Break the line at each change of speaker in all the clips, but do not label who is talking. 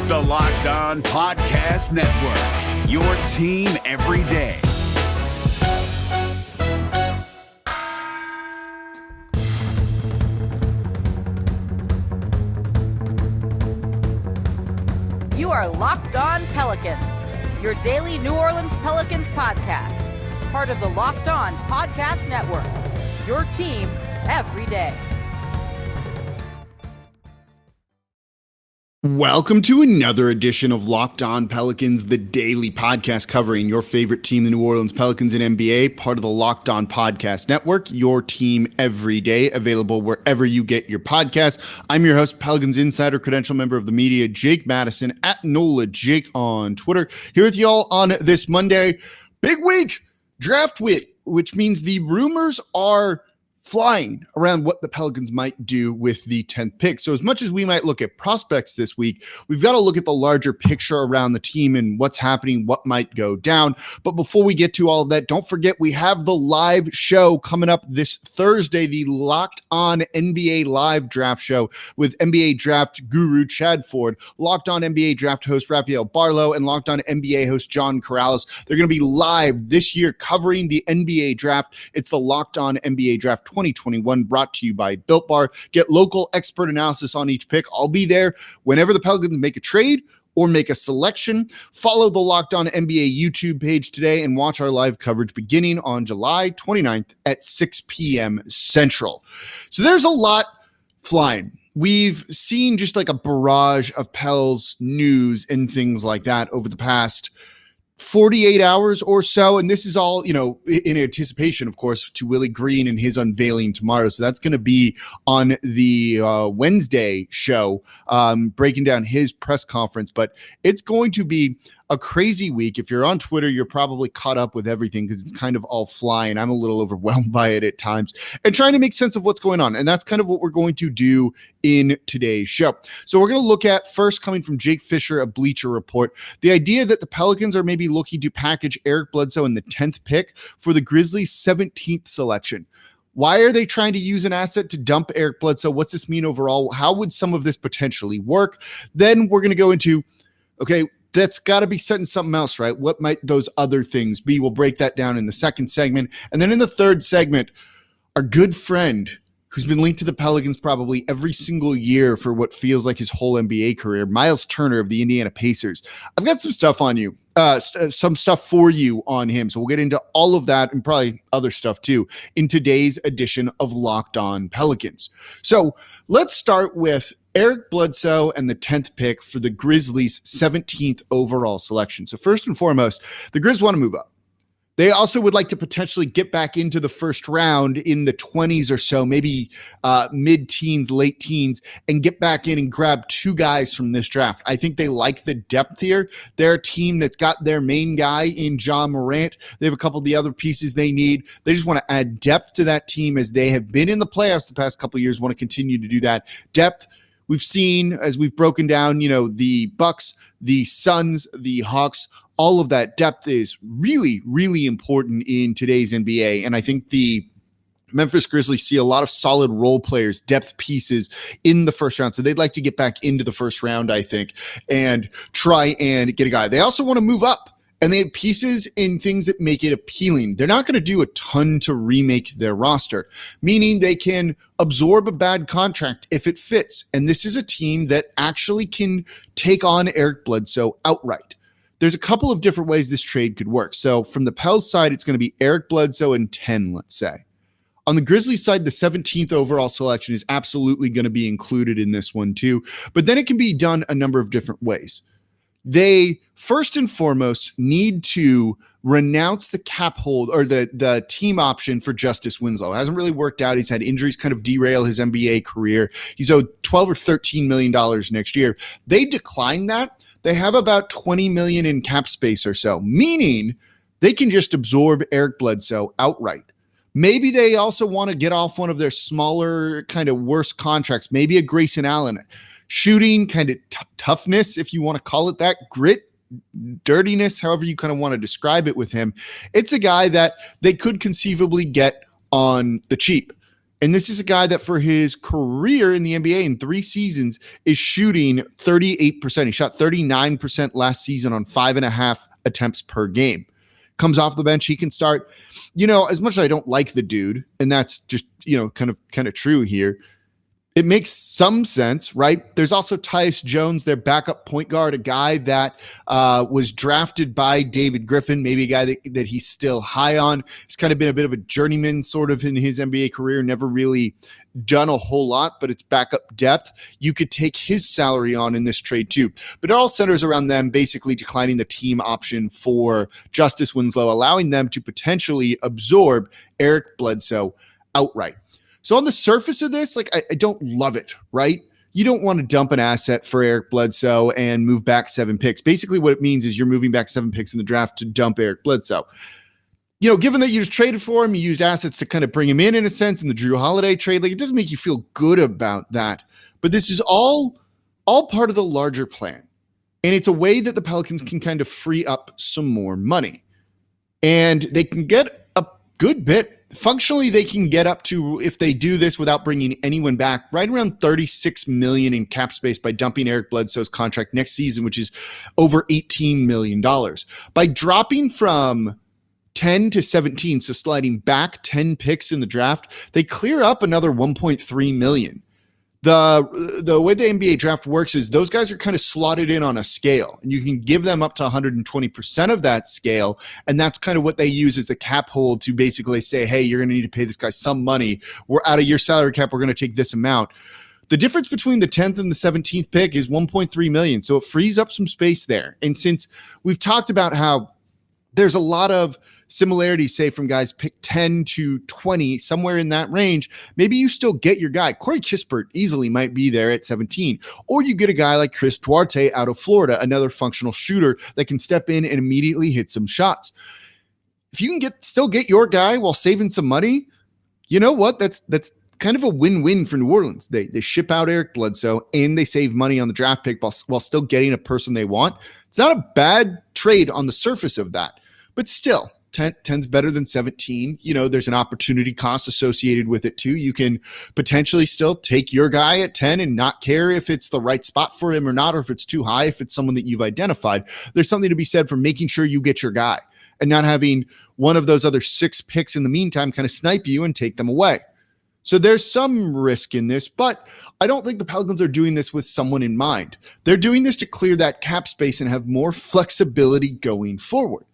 the Locked On Podcast Network, your team every day.
You are Locked On Pelicans, your daily New Orleans Pelicans podcast. Part of the Locked On Podcast Network, your team every day.
Welcome to another edition of Locked On Pelicans, the daily podcast covering your favorite team, the New Orleans Pelicans and NBA, part of the Locked On Podcast Network, your team every day, available wherever you get your podcasts. I'm your host, Pelicans Insider, credential member of the media, Jake Madison, at NOLA Jake on Twitter, here with y'all on this Monday. Big week, draft week, which means the rumors are flying around what the Pelicans might do with the 10th pick. So as much as we might look at prospects this week, we've got to look at the larger picture around the team and what's happening, what might go down. But before we get to all of that, don't forget we have the live show coming up this Thursday, the Locked On NBA Live Draft Show with NBA Draft guru Chad Ford, Locked On NBA Draft host Rafael Barlow, and Locked On NBA host John Corrales. They're going to be live this year covering the NBA Draft. It's the Locked On NBA Draft 2021, brought to you by Built Bar. Get local expert analysis on each pick. I'll be there whenever the Pelicans make a trade or make a selection. Follow the Locked On NBA YouTube page today and watch our live coverage beginning on July 29th at 6 p.m. Central. So there's a lot flying. We've seen just like a barrage of Pels news and things like that over the past 48 hours or so. And this is all, in anticipation, of course, to Willie Green and his unveiling tomorrow. So that's going to be on the Wednesday show, breaking down his press conference. But it's going to be a crazy week. If you're on Twitter, you're probably caught up with everything because it's kind of all flying. I'm a little overwhelmed by it at times and trying to make sense of what's going on. And that's kind of what we're going to do in today's show. So we're going to look at, first, coming from Jake Fisher, a Bleacher Report, the idea that the Pelicans are maybe looking to package Eric Bledsoe in the 10th pick for the Grizzlies' 17th selection. Why are they trying to use an asset to dump Eric Bledsoe? What's this mean overall? How would some of this potentially work? Then we're going to go into, okay, that's got to be setting something else, right? What might those other things be? We'll break that down in the second segment. And then in the third segment, our good friend who's been linked to the Pelicans probably every single year for what feels like his whole NBA career, Myles Turner of the Indiana Pacers. I've got some stuff on you, some stuff for you on him. So we'll get into all of that and probably other stuff too in today's edition of Locked On Pelicans. So let's start with Eric Bledsoe and the 10th pick for the Grizzlies' 17th overall selection. So first and foremost, the Grizz want to move up. They also would like to potentially get back into the first round in the 20s or so, maybe mid-teens, late teens, and get back in and grab two guys from this draft. I think they like the depth here. They're a team that's got their main guy in John Morant. They have a couple of the other pieces they need. They just want to add depth to that team as they have been in the playoffs the past couple of years, want to continue to do that. Depth. We've seen, as we've broken down, the Bucks, the Suns, the Hawks, all of that depth is really, really important in today's NBA. And I think the Memphis Grizzlies see a lot of solid role players, depth pieces in the first round. So they'd like to get back into the first round, I think, and try and get a guy. They also want to move up. And they have pieces and things that make it appealing. They're not going to do a ton to remake their roster, meaning they can absorb a bad contract if it fits. And this is a team that actually can take on Eric Bledsoe outright. There's a couple of different ways this trade could work. So from the Pels side, it's going to be Eric Bledsoe and 10, let's say. On the Grizzlies side, the 17th overall selection is absolutely going to be included in this one too. But then it can be done a number of different ways. They first and foremost need to renounce the cap hold or the team option for Justice Winslow. It hasn't really worked out. He's had injuries kind of derail his NBA career. He's owed $12 or $13 million next year. They declined that. They have about $20 million in cap space or so, meaning they can just absorb Eric Bledsoe outright. Maybe they also want to get off one of their smaller, kind of worse contracts, maybe a Grayson Allen. Shooting, kind of toughness, if you want to call it that, grit, dirtiness, however you kind of want to describe it with him. It's a guy that they could conceivably get on the cheap. And this is a guy that for his career in the NBA in 3 seasons is shooting 38%. He shot 39% last season on 5.5 attempts per game. Comes off the bench, he can start. As much as I don't like the dude, and that's just, kind of true here, it makes some sense, right? There's also Tyus Jones, their backup point guard, a guy that was drafted by David Griffin, maybe a guy that he's still high on. He's kind of been a bit of a journeyman sort of in his NBA career, never really done a whole lot, but it's backup depth. You could take his salary on in this trade too. But it all centers around them basically declining the team option for Justice Winslow, allowing them to potentially absorb Eric Bledsoe outright. So on the surface of this, I don't love it, right? You don't want to dump an asset for Eric Bledsoe and move back 7 picks. Basically what it means is you're moving back 7 picks in the draft to dump Eric Bledsoe. Given that you just traded for him, you used assets to kind of bring him in a sense, in the Drew Holiday trade, it doesn't make you feel good about that. But this is all part of the larger plan. And it's a way that the Pelicans can kind of free up some more money. And they can get a good bit. Functionally, they can get up to, if they do this without bringing anyone back, right around $36 million in cap space by dumping Eric Bledsoe's contract next season, which is over $18 million. By dropping from 10 to 17, so sliding back 10 picks in the draft, they clear up another $1.3 million. The way the NBA draft works is those guys are kind of slotted in on a scale, and you can give them up to 120% of that scale, and that's kind of what they use as the cap hold to basically say, hey, you're going to need to pay this guy some money. We're out of your salary cap. We're going to take this amount. The difference between the 10th and the 17th pick is $1.3 million, so it frees up some space there. And since we've talked about how there's a lot of similarities, say, from guys pick 10 to 20, somewhere in that range, maybe you still get your guy. Corey Kispert easily might be there at 17. Or you get a guy like Chris Duarte out of Florida, another functional shooter that can step in and immediately hit some shots. If you can still get your guy while saving some money, you know what? That's kind of a win-win for New Orleans. They ship out Eric Bledsoe and they save money on the draft pick while still getting a person they want. It's not a bad trade on the surface of that, but still, 10's better than 17. There's an opportunity cost associated with it too. You can potentially still take your guy at 10 and not care if it's the right spot for him or not, or if it's too high, if it's someone that you've identified. There's something to be said for making sure you get your guy and not having one of those other 6 picks in the meantime kind of snipe you and take them away. So there's some risk in this, but I don't think the Pelicans are doing this with someone in mind. They're doing this to clear that cap space and have more flexibility going forward.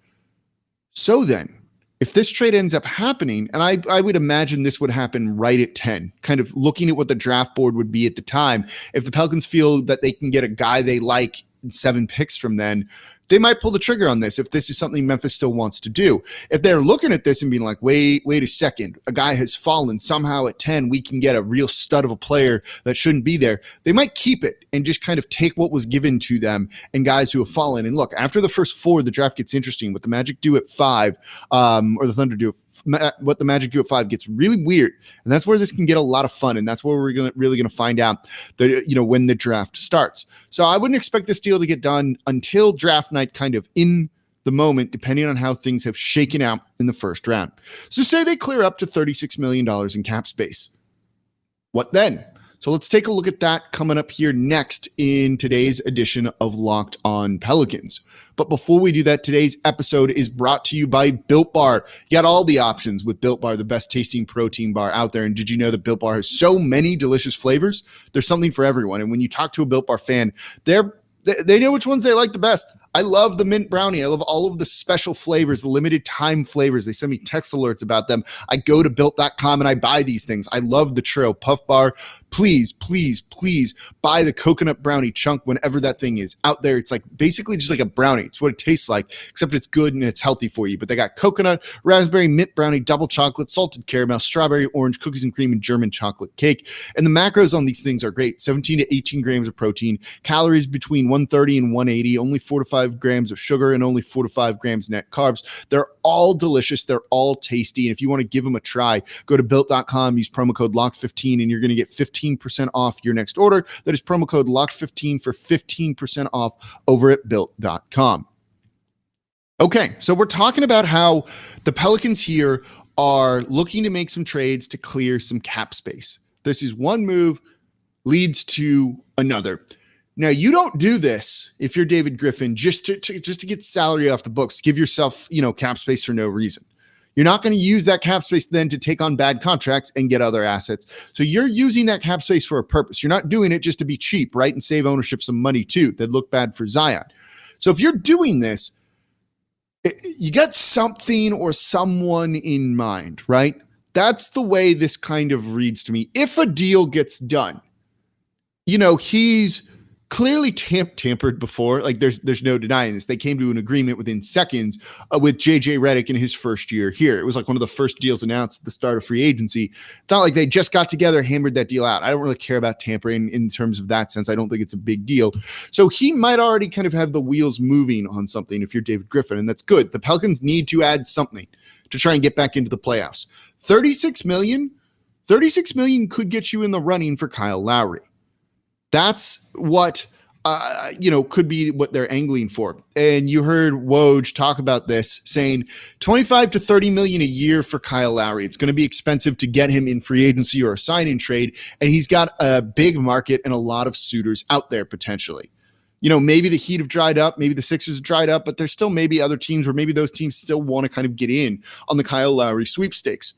So then, if this trade ends up happening, and I would imagine this would happen right at 10, kind of looking at what the draft board would be at the time, if the Pelicans feel that they can get a guy they like in 7 picks from then, they might pull the trigger on this if this is something Memphis still wants to do. If they're looking at this and being like, wait a second, a guy has fallen, somehow at 10 we can get a real stud of a player that shouldn't be there, they might keep it and just kind of take what was given to them and guys who have fallen. And look, after the first 4, the draft gets interesting. What the Magic do at 5, or the Thunder do what the Magic do at 5 gets really weird, and that's where this can get a lot of fun, and that's where we're really gonna find out that when the draft starts. So I wouldn't expect this deal to get done until draft night, kind of in the moment, depending on how things have shaken out in the first round. So say they clear up to $36 million in cap space. What then? So let's take a look at that coming up here next in today's edition of Locked On Pelicans. But before we do that, today's episode is brought to you by Built Bar. You got all the options with Built Bar, the best tasting protein bar out there. And did you know that Built Bar has so many delicious flavors? There's something for everyone. And when you talk to a Built Bar fan, they know which ones they like the best. I love the mint brownie. I love all of the special flavors, the limited time flavors. They send me text alerts about them. I go to built.com and I buy these things. I love the Churro Puff Bar. Please, please, please buy the coconut brownie chunk whenever that thing is out there. It's like basically just like a brownie. It's what it tastes like, except it's good and it's healthy for you. But they got coconut, raspberry, mint brownie, double chocolate, salted caramel, strawberry, orange, cookies and cream, and German chocolate cake. And the macros on these things are great. 17 to 18 grams of protein, calories between 130 and 180, only 4 to 5 grams of sugar, and only 4 to 5 grams net carbs. They're all delicious. They're all tasty. And if you want to give them a try, go to built.com, use promo code LOCKED15, and you're going to get 15% off your next order. That is promo code LOCKED15 for 15% off over at built.com. Okay, so we're talking about how the Pelicans here are looking to make some trades to clear some cap space. This is one move leads to another. Now, you don't do this if you're David Griffin just to get salary off the books, give yourself, cap space for no reason. You're not going to use that cap space then to take on bad contracts and get other assets. So you're using that cap space for a purpose. You're not doing it just to be cheap, right? And save ownership some money too. That'd look bad for Zion. So if you're doing this, you got something or someone in mind, right? That's the way this kind of reads to me. If a deal gets done, he's clearly tampered before. Like there's no denying this. They came to an agreement within seconds with JJ Redick in his first year here. It was like one of the first deals announced at the start of free agency. It's not like they just got together, hammered that deal out. I don't really care about tampering in terms of that sense. I don't think it's a big deal. So he might already kind of have the wheels moving on something if you're David Griffin, and that's good. The Pelicans need to add something to try and get back into the playoffs. $36 million could get you in the running for Kyle Lowry. That's what, could be what they're angling for. And you heard Woj talk about this, saying 25 to 30 million a year for Kyle Lowry. It's going to be expensive to get him in free agency or a sign-in trade. And he's got a big market and a lot of suitors out there potentially. Maybe the Heat have dried up, maybe the Sixers have dried up, but there's still maybe other teams where maybe those teams still want to kind of get in on the Kyle Lowry sweepstakes.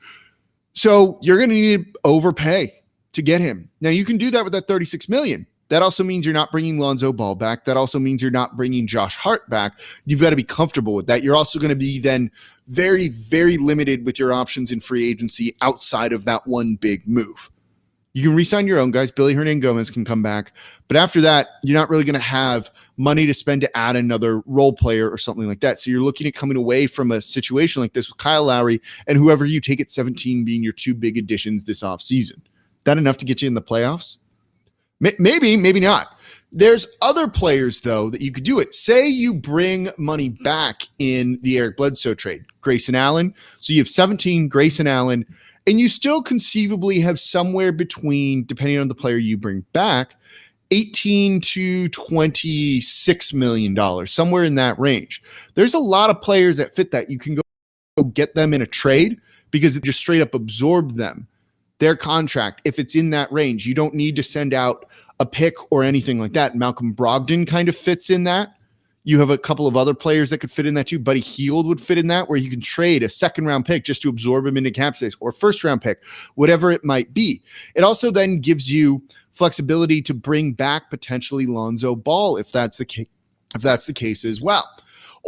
So you're going to need to overpay to get him. Now you can do that with that $36 million. That also means you're not bringing Lonzo Ball back. That also means you're not bringing Josh Hart back. You've got to be comfortable with that. You're also going to be then very, very limited with your options in free agency outside of that one big move. You can re-sign your own guys. Billy Hernangomez can come back. But after that, you're not really going to have money to spend to add another role player or something like that. So you're looking at coming away from a situation like this with Kyle Lowry and whoever you take at 17 being your two big additions this offseason. That enough to get you in the playoffs? Maybe, maybe not. There's other players, though, that you could do it. Say you bring money back in the Eric Bledsoe trade. Grayson Allen. So you have 17, Grayson Allen, and you still conceivably have somewhere between, depending on the player you bring back, $18 to $26 million, somewhere in that range. There's a lot of players that fit that. You can go get them in a trade because it just straight up absorbed them. Their contract, if it's in that range, you don't need to send out a pick or anything like that. Malcolm Brogdon kind of fits in that. You have a couple of other players that could fit in that too. Buddy Hield would fit in that, where you can trade a second-round pick just to absorb him into cap space, or first-round pick, whatever it might be. It also then gives you flexibility to bring back potentially Lonzo Ball if that's the case as well.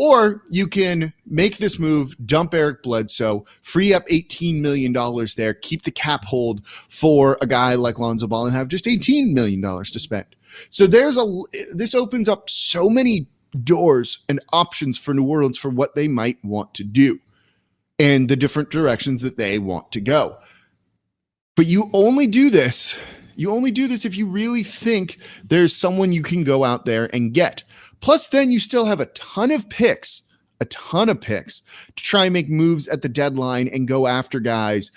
Or you can make this move, dump Eric Bledsoe, free up $18 million there, keep the cap hold for a guy like Lonzo Ball and have just $18 million to spend. So this opens up so many doors and options for New Orleans for what they might want to do and the different directions that they want to go. But you only do this if you really think there's someone you can go out there and get. Plus, then you still have a ton of picks to try and make moves at the deadline and go after guys,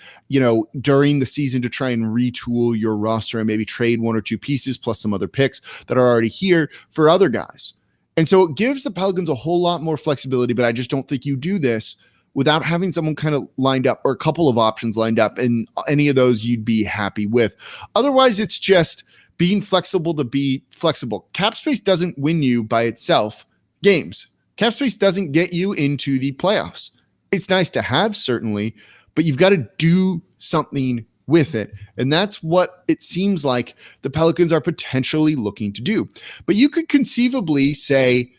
during the season to try and retool your roster and maybe trade one or two pieces plus some other picks that are already here for other guys. And so it gives the Pelicans a whole lot more flexibility, but I just don't think you do this without having someone kind of lined up or a couple of options lined up, and any of those you'd be happy with. Otherwise, it's just being flexible to be flexible. Cap space doesn't win you by itself games. Cap space doesn't get you into the playoffs. It's nice to have, certainly, but you've got to do something with it. And that's what it seems like the Pelicans are potentially looking to do. But you could conceivably say,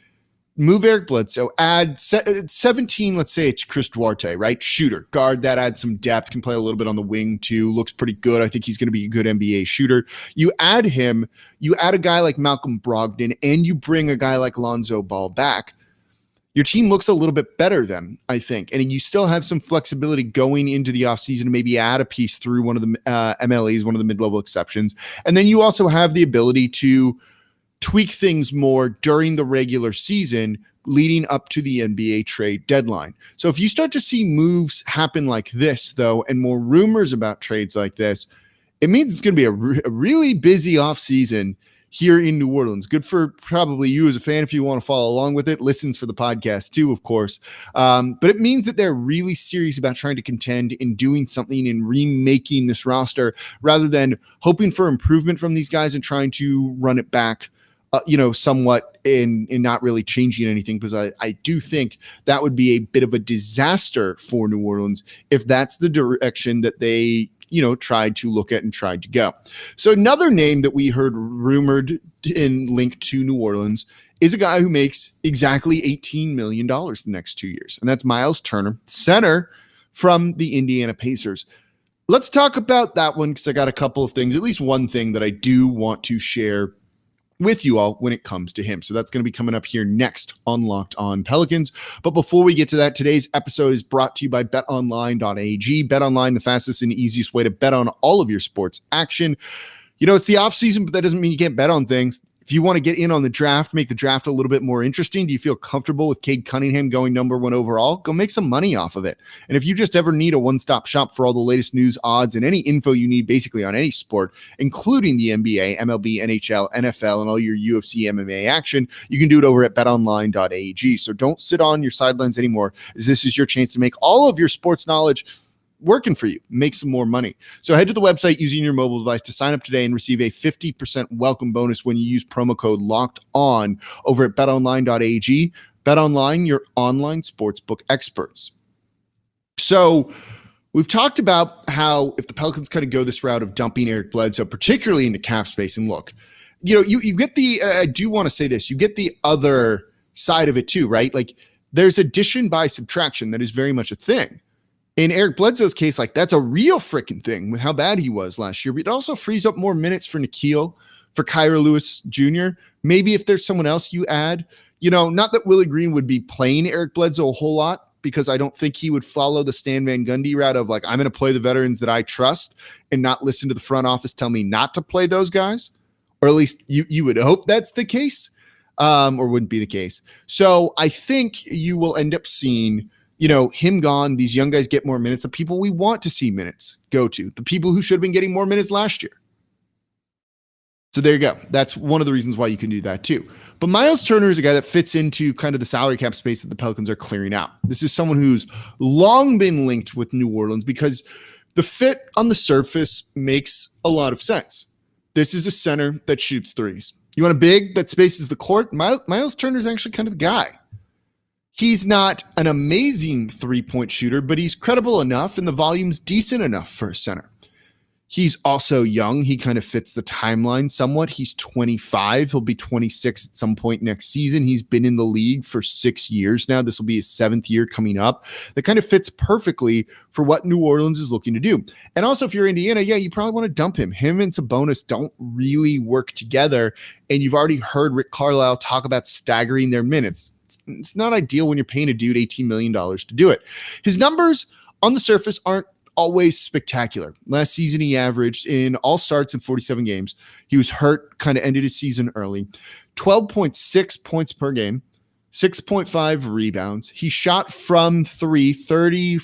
move Eric Bledsoe, add 17, let's say it's Chris Duarte, right? Shooter, guard that adds some depth, can play a little bit on the wing too, looks pretty good. I think he's going to be a good NBA shooter. You add him, you add a guy like Malcolm Brogdon, and you bring a guy like Lonzo Ball back. Your team looks a little bit better then, I think. And you still have some flexibility going into the offseason to maybe add a piece through one of the MLEs, one of the mid-level exceptions. And then you also have the ability to tweak things more during the regular season leading up to the NBA trade deadline. So if you start to see moves happen like this, though, and more rumors about trades like this, it means it's going to be a really busy offseason here in New Orleans. Good for probably you as a fan if you want to follow along with it. Listens for the podcast too, of course. But it means that they're really serious about trying to contend in doing something and remaking this roster rather than hoping for improvement from these guys and trying to run it back somewhat in not really changing anything, because I do think that would be a bit of a disaster for New Orleans if that's the direction that they, tried to look at and tried to go. So another name that we heard rumored and linked to New Orleans is a guy who makes exactly $18 million the next 2 years. And that's Myles Turner, center from the Indiana Pacers. Let's talk about that one, because I got a couple of things, at least one thing that I do want to share with you all when it comes to him. So that's going to be coming up here next on Locked On Pelicans. But before we get to that, today's episode is brought to you by BetOnline.ag. BetOnline, the fastest and easiest way to bet on all of your sports action. It's the off season, but that doesn't mean you can't bet on things. If you want to get in on the draft, make the draft a little bit more interesting, do you feel comfortable with Cade Cunningham going number 1 overall? Go make some money off of it. And if you just ever need a one-stop shop for all the latest news, odds, and any info you need basically on any sport, including the NBA, MLB, NHL, NFL, and all your UFC MMA action, you can do it over at betonline.ag. So don't sit on your sidelines anymore, as this is your chance to make all of your sports knowledge working for you, make some more money. So head to the website using your mobile device to sign up today and receive a 50% welcome bonus when you use promo code Locked On over at betonline.ag. BetOnline, your online sportsbook experts. So we've talked about how if the Pelicans kind of go this route of dumping Eric Bledsoe, particularly into cap space, and look, you get the, I do want to say this, you get the other side of it too, right? Like there's addition by subtraction that is very much a thing. In Eric Bledsoe's case, like that's a real freaking thing with how bad he was last year. But it also frees up more minutes for Nikhil, for Kyra Lewis Jr. Maybe if there's someone else you add, not that Willie Green would be playing Eric Bledsoe a whole lot, because I don't think he would follow the Stan Van Gundy route of like, I'm going to play the veterans that I trust and not listen to the front office tell me not to play those guys. Or at least you would hope that's the case, or wouldn't be the case. So I think you will end up seeing him gone, these young guys get more minutes. The people we want to see minutes go to, the people who should have been getting more minutes last year. So there you go. That's one of the reasons why you can do that too. But Myles Turner is a guy that fits into kind of the salary cap space that the Pelicans are clearing out. This is someone who's long been linked with New Orleans because the fit on the surface makes a lot of sense. This is a center that shoots threes. You want a big that spaces the court? Myles Turner is actually kind of the guy. He's not an amazing three-point shooter, but he's credible enough and the volume's decent enough for a center. He's also young. He kind of fits the timeline somewhat. He's 25. He'll be 26 at some point next season. He's been in the league for 6 years now. This will be his 7th year coming up. That kind of fits perfectly for what New Orleans is looking to do. And also, if you're Indiana, you probably want to dump him. Him and Sabonis don't really work together. And you've already heard Rick Carlisle talk about staggering their minutes. It's not ideal when you're paying a dude $18 million to do it. His numbers on the surface aren't always spectacular. Last season, he averaged in all starts in 47 games. He was hurt, kind of ended his season early. 12.6 points per game, 6.5 rebounds. He shot from three, 34%,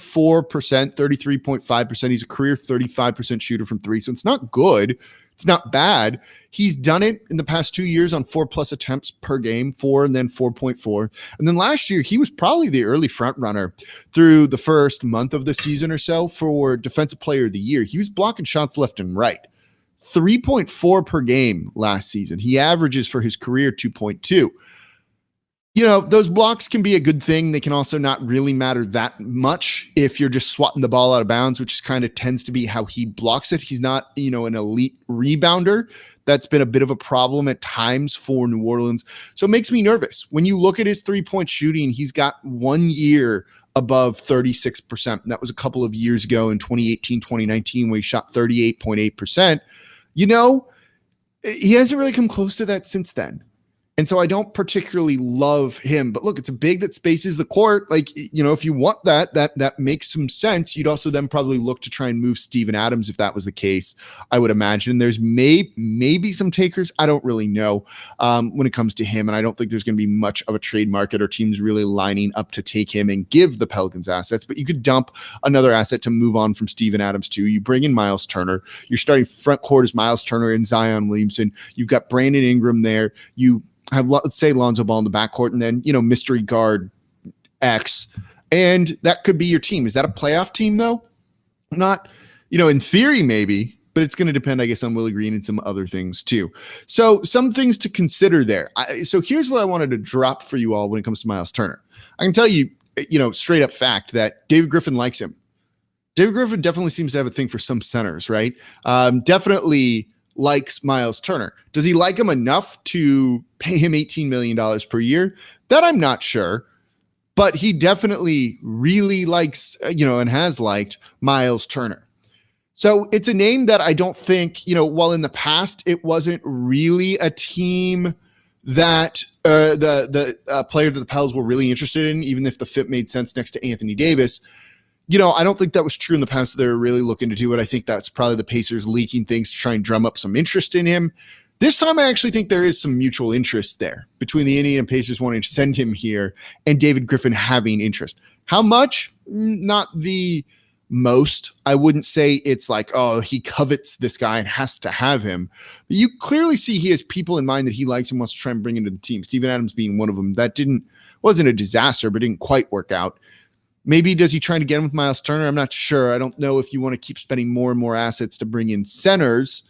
33.5%. He's a career 35% shooter from three. So it's not good. It's not bad. He's done it in the past 2 years on 4+ attempts per game, 4 and then 4.4. And then last year, he was probably the early front runner through the first month of the season or so for Defensive Player of the Year. He was blocking shots left and right. 3.4 per game last season. He averages for his career 2.2. Those blocks can be a good thing. They can also not really matter that much if you're just swatting the ball out of bounds, which kind of tends to be how he blocks it. He's not, an elite rebounder. That's been a bit of a problem at times for New Orleans. So it makes me nervous. When you look at his three-point shooting, he's got 1 year above 36%. That was a couple of years ago in 2018, 2019, where he shot 38.8%. He hasn't really come close to that since then. And so I don't particularly love him, but look, it's a big that spaces the court. Like, if you want that makes some sense. You'd also then probably look to try and move Steven Adams if that was the case. I would imagine there's maybe some takers. I don't really know when it comes to him. And I don't think there's going to be much of a trade market or teams really lining up to take him and give the Pelicans assets, but you could dump another asset to move on from Steven Adams too. You bring in Myles Turner. You're starting front court as Myles Turner and Zion Williamson. You've got Brandon Ingram there. You have, let's say, Lonzo Ball in the backcourt, and then, mystery guard X, and that could be your team. Is that a playoff team, though? Not, in theory, maybe, but it's going to depend, I guess, on Willie Green and some other things, too. So some things to consider there. So here's what I wanted to drop for you all when it comes to Myles Turner. I can tell you, straight up fact that David Griffin likes him. David Griffin definitely seems to have a thing for some centers, right? Definitely likes Myles Turner. Does he like him enough to pay him $18 million per year? That I'm not sure, but he definitely really likes, and has liked Myles Turner. So it's a name that I don't think, while in the past it wasn't really a team that the player that the Pels were really interested in, even if the fit made sense next to Anthony Davis. I don't think that was true in the past. They were really looking to do it. I think that's probably the Pacers leaking things to try and drum up some interest in him. This time, I actually think there is some mutual interest there between the Indiana Pacers wanting to send him here and David Griffin having interest. How much? Not the most. I wouldn't say it's like, oh, he covets this guy and has to have him. But you clearly see he has people in mind that he likes and wants to try and bring into the team. Steven Adams being one of them. That wasn't a disaster, but didn't quite work out. Maybe does he try to get him with Myles Turner? I'm not sure. I don't know if you want to keep spending more and more assets to bring in centers.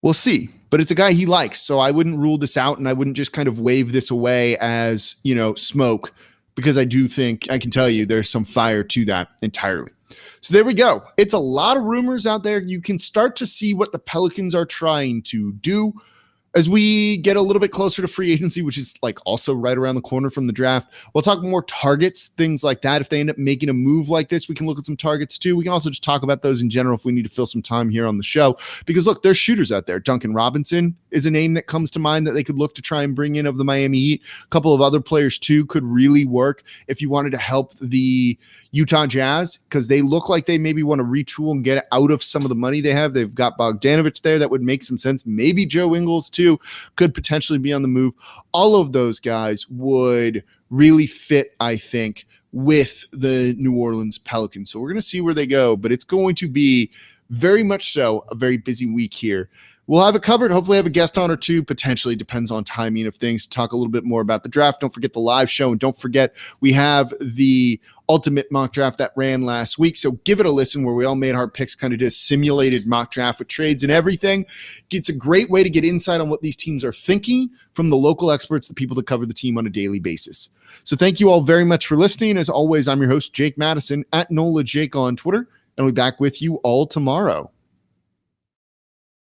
We'll see. But it's a guy he likes, so I wouldn't rule this out, and I wouldn't just kind of wave this away as, smoke, because I do think, I can tell you, there's some fire to that entirely. So there we go. It's a lot of rumors out there. You can start to see what the Pelicans are trying to do. As we get a little bit closer to free agency, which is like also right around the corner from the draft, we'll talk more targets, things like that. If they end up making a move like this, we can look at some targets too. We can also just talk about those in general if we need to fill some time here on the show. Because look, there's shooters out there. Duncan Robinson is a name that comes to mind that they could look to try and bring in of the Miami Heat. A couple of other players too could really work if you wanted to help the Utah Jazz, because they look like they maybe want to retool and get out of some of the money they have. They've got Bogdanovich there. That would make some sense. Maybe Joe Ingles too could potentially be on the move. All of those guys would really fit, I think, with the New Orleans Pelicans. So we're going to see where they go, but it's going to be very much so a very busy week here. We'll have it covered. Hopefully have a guest on or two. Potentially depends on timing of things. Talk a little bit more about the draft. Don't forget the live show. And don't forget, we have the ultimate mock draft that ran last week. So give it a listen where we all made our picks, kind of did a simulated mock draft with trades and everything. It's a great way to get insight on what these teams are thinking from the local experts, the people that cover the team on a daily basis. So thank you all very much for listening. As always, I'm your host, Jake Madison, at NOLA Jake on Twitter. And I'll be back with you all tomorrow.